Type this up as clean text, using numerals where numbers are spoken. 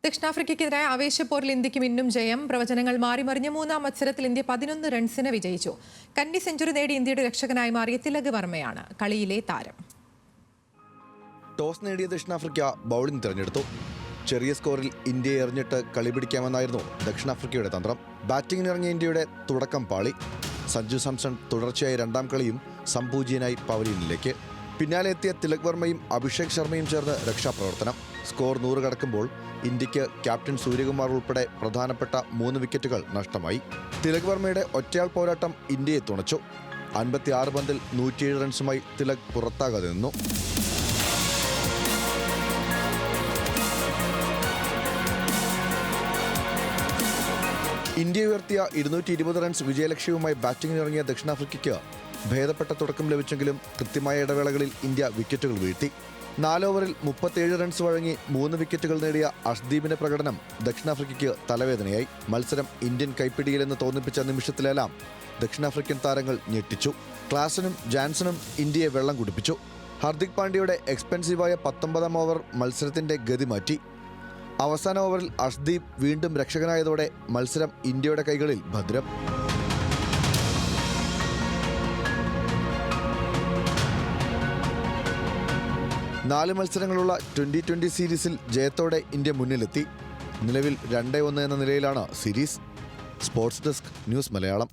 ദക്ഷിണാഫ്രിക്കയ്ക്കെതിരായ ആവേശപ്പോരിൽ ഇന്ത്യക്ക് ഇന്നും ജയം. പ്രവചനങ്ങൾ മാറിമറിഞ്ഞ മൂന്നാം മത്സരത്തിൽ ഇന്ത്യ 11 റൺസിന് വിജയിച്ചു. കന്നി സെഞ്ചുറി നേടി ഇന്ത്യയുടെ രക്ഷകനായി മാറിയ തിലക് വർമ്മയാണ് കളിയിലെ താരം. ടോസ് നേടിയ ദക്ഷിണാഫ്രിക്ക ബൌളിംഗ് തിരഞ്ഞെടുത്തു. ചെറിയ സ്കോറിൽ ഇന്ത്യയെ എറിഞ്ഞിട്ട് കളി പിടിക്കാമെന്നായിരുന്നു ദക്ഷിണാഫ്രിക്കയുടെ തന്ത്രം. ബാറ്റിംഗിനിറങ്ങിയ ഇന്ത്യയുടെ തുടക്കം പാളി. സഞ്ജു സാംസൺ തുടർച്ചയായി രണ്ടാം കളിയും സംപൂജ്യനായി പവലിയനിലേക്ക്. പിന്നാലെ എത്തിയ തിലക് വർമ്മയും അഭിഷേക് ശർമ്മയും ചേർന്ന് രക്ഷാപ്രവർത്തനം. സ്കോർ 100 കടക്കുമ്പോൾ ഇന്ത്യക്ക് ക്യാപ്റ്റൻ സൂര്യകുമാർ ഉൾപ്പെടെ പ്രധാനപ്പെട്ട 3 വിക്കറ്റുകൾ നഷ്ടമായി. തിലക് വർമ്മയുടെ ഒറ്റയാൾ പോരാട്ടം ഇന്ത്യയെ തുണച്ചു. 56 പന്തിൽ 107 റൺസുമായി തിലക് പുറത്താകാതെ നിന്നു. ഇന്ത്യ ഉയർത്തിയ 220 റൺസ് വിജയലക്ഷ്യവുമായി ബാറ്റിംഗിനിറങ്ങിയ ദക്ഷിണാഫ്രിക്കയ്ക്ക് ഭേദപ്പെട്ട തുടക്കം ലഭിച്ചെങ്കിലും കൃത്യമായ ഇടവേളകളിൽ ഇന്ത്യ വിക്കറ്റുകൾ വീഴ്ത്തി. 4 ഓവറിൽ 37 റൺസ് വഴങ്ങി 3 വിക്കറ്റുകൾ നേടിയ അഷ്ദീപിന്റെ പ്രകടനം ദക്ഷിണാഫ്രിക്കയ്ക്ക് തലവേദനയായി. മത്സരം ഇന്ത്യൻ കൈപ്പിടിയിലെന്ന് തോന്നിപ്പിച്ച നിമിഷത്തിലെല്ലാം ദക്ഷിണാഫ്രിക്കൻ താരങ്ങൾ ഞെട്ടിച്ചു. ക്ലാസനും ജാൻസണും ഇന്ത്യയെ വെള്ളം കുടിപ്പിച്ചു. ഹാർദിക് പാണ്ഡ്യയുടെ എക്സ്പെൻസീവായ 19ാം ഓവർ മത്സരത്തിന്റെ ഗതി മാറ്റി. അവസാന ഓവറിൽ അഷ്ദീപ് വീണ്ടും രക്ഷകനായതോടെ മത്സരം ഇന്ത്യയുടെ കൈകളിൽ ഭദ്രം. നാല് മത്സരങ്ങളുള്ള 2020 സീരീസിൽ ജയത്തോടെ ഇന്ത്യ മുന്നിലെത്തി. നിലവിൽ 2-1 എന്ന നിലയിലാണ് series. Sports desk, news Malayalam.